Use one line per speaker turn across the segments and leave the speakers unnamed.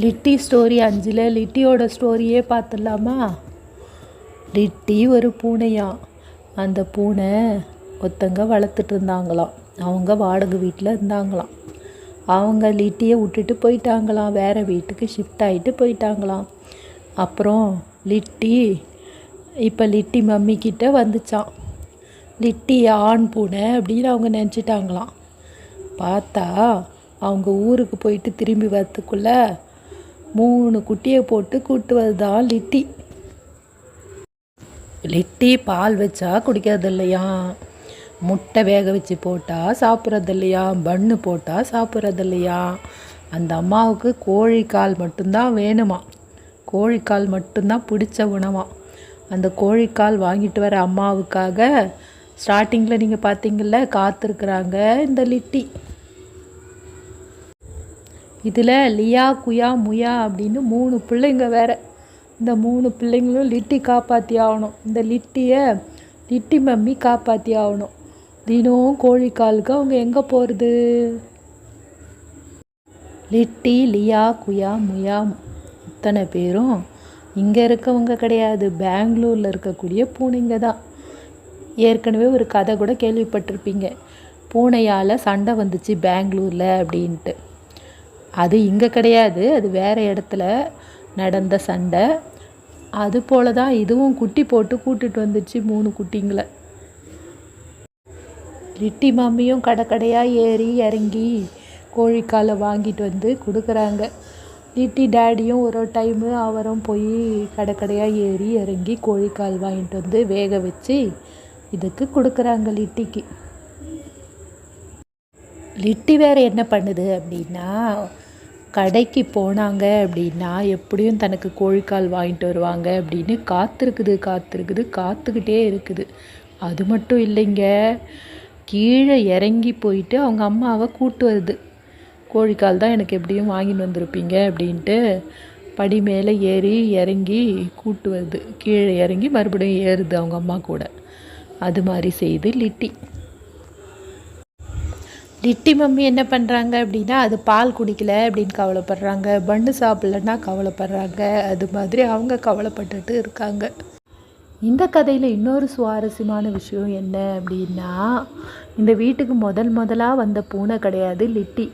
லிட்டி story 5ல் லிட்டியோட ஸ்டோரியே பார்த்துடலாமா? லிட்டி ஒரு பூனையா. அந்த பூனை ஒருத்தங்க வளர்த்துட்டு இருந்தாங்களாம். அவங்க வாடகை வீட்டில் இருந்தாங்களாம். அவங்க லிட்டியை விட்டுட்டு போயிட்டாங்களாம். வேறு வீட்டுக்கு ஷிஃப்ட் ஆகிட்டு போயிட்டாங்களாம். அப்புறம் லிட்டி மம்மிக்கிட்ட வந்துச்சான். லிட்டி ஆண் பூனை அப்படின்னு அவங்க நினச்சிட்டாங்களாம். பார்த்தா அவங்க ஊருக்கு போயிட்டு திரும்பி வரத்துக்குள்ள 3 குட்டியை போட்டு கூட்டு வருதான் லிட்டி. லிட்டி பால் வச்சா குடிக்கிறது இல்லையா, முட்டை வேக வச்சு போட்டால் சாப்பிட்றது இல்லையா, பன்னு போட்டால் சாப்பிட்றது இல்லையா. அந்த அம்மாவுக்கு கோழிக்கால் மட்டும்தான் வேணுமா. கோழிக்கால் மட்டும்தான் பிடிச்ச உணவா. அந்த கோழிக்கால் வாங்கிட்டு வர அம்மாவுக்காக ஸ்டார்டிங்கில் நீங்கள் பார்த்தீங்கள்ல காத்திருக்குறாங்க இந்த லிட்டி. இதில் லியா, குயா, முயா அப்படின்னு 3 பிள்ளைங்க வேறு. இந்த 3 பிள்ளைங்களும் லிட்டி காப்பாற்றி ஆகணும். இந்த லிட்டி மம்மி காப்பாற்றி ஆகணும். தினம் கோழிக்காலுக்கு அவங்க எங்கே போகிறது? லிட்டி, லியா, குயா, முயா இத்தனை பேரும் இங்கே இருக்கவங்க கிடையாது, பெங்களூரில் இருக்கக்கூடிய பூனைங்க தான். ஏற்கனவே ஒரு கதை கூட கேள்விப்பட்டிருப்பீங்க, பூனையால் சண்டை வந்துச்சு பெங்களூரில் அப்படின்ட்டு. அது இங்கே கிடையாது, அது வேறு இடத்துல நடந்த சண்டை. அது போல தான் இதுவும் குட்டி போட்டு கூட்டிகிட்டு வந்துச்சு 3 குட்டிங்களை. லிட்டி மம்மியும் கடையாக ஏறி இறங்கி கோழிக்காலை வாங்கிட்டு வந்து கொடுக்குறாங்க. லிட்டி டேடியும் ஒரு டைமு அவரும் போய் கடையாக ஏறி இறங்கி கோழிக்கால் வாங்கிட்டு வந்து வேக வச்சு இதுக்கு கொடுக்குறாங்க லிட்டிக்கு. லிட்டி வேறு என்ன பண்ணுது அப்படின்னா, கடைக்கு போனாங்க அப்படின்னா எப்படியும் தனக்கு கோழிக்கால் வாங்கிட்டு வருவாங்க அப்படின்னு காத்துக்கிட்டே இருக்குது. அது மட்டும் இல்லைங்க, கீழே இறங்கி போயிட்டு அவங்க அம்மாவை கூட்டு வருது. கோழிக்கால் தான் எனக்கு எப்படியும் வாங்கிட்டு வந்திருப்பீங்க அப்படின்ட்டு படி மேலே ஏறி இறங்கி கூட்டு வருது. கீழே இறங்கி மறுபடியும் ஏறுது அவங்க அம்மா கூட. அது மாதிரி செய்து லிட்டி. லிட்டி மம்மி என்ன பண்ணுறாங்க அப்படின்னா, அது பால் குடிக்கல அப்படின்னு கவலைப்படுறாங்க, பன்னு சாப்பிட்லன்னா கவலைப்படுறாங்க. அது மாதிரி அவங்க கவலைப்பட்டுட்டு இருக்காங்க. இந்த கதையில் இன்னொரு சுவாரஸ்யமான விஷயம் என்ன அப்படின்னா, இந்த வீட்டுக்கு முதலாக வந்த பூனை கிடையாது லிட்டி.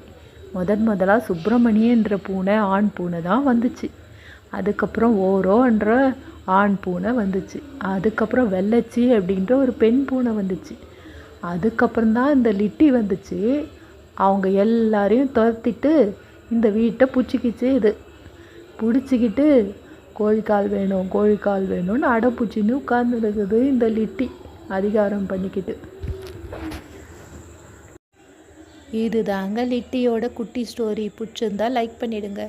முதலாக சுப்பிரமணியன்ற பூனை, ஆண் பூனை தான் வந்துச்சு. அதுக்கப்புறம் ஓரோன்ற ஆண் பூனை வந்துச்சு. அதுக்கப்புறம் வெள்ளச்சி அப்படின்ற ஒரு பெண் பூனை வந்துச்சு. அதுக்கப்புறம்தான் இந்த லிட்டி வந்துச்சு. அவங்க எல்லாரையும் துரத்திட்டு இந்த வீட்டை பிடிச்சிக்கிச்சு. இது பிடிச்சிக்கிட்டு கோழிக்கால் வேணும்னு அடப்பிடிச்சின்னு உட்கார்ந்துருக்குது இந்த லிட்டி, அதிகாரம் பண்ணிக்கிட்டு. இது தாங்க லிட்டியோட குட்டி ஸ்டோரி. பிடிச்சிருந்தா லைக் பண்ணிடுங்க.